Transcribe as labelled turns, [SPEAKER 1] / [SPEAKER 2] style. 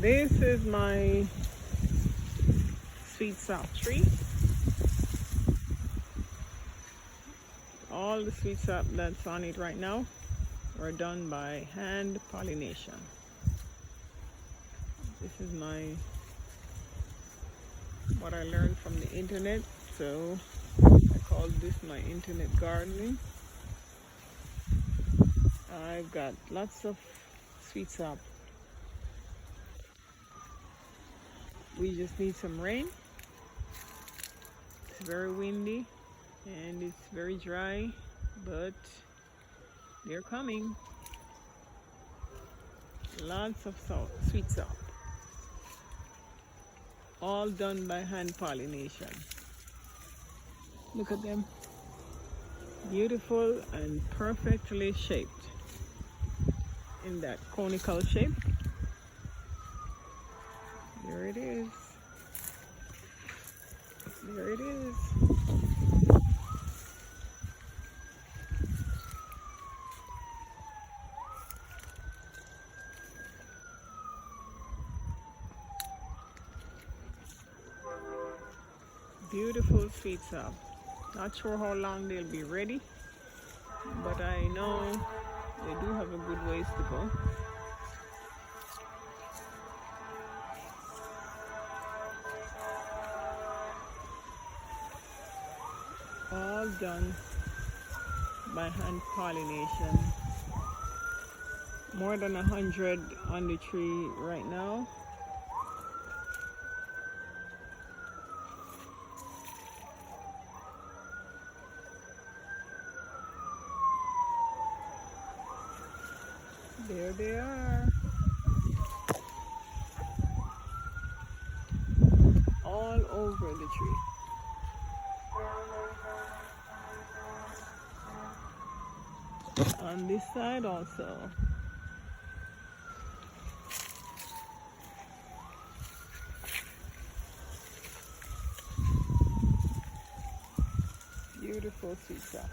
[SPEAKER 1] This is my sweet sap tree. All the sweet sap that's on it right now were done by hand pollination. This is what I learned from the internet, so I call this my internet gardening. I've got lots of sweet sap. We just need some rain. It's very windy and it's very dry, but they're coming. Lots of sweet sap. All done by hand pollination. Look at them. Beautiful and perfectly shaped in that conical shape. There it is. There it is. Beautiful sweet sap. Not sure how long they'll be ready, but I know they do have a good ways to go. All done by hand pollination. More than 100 on the tree right now. There they are. All over the tree. On this side also. Beautiful sweet sap.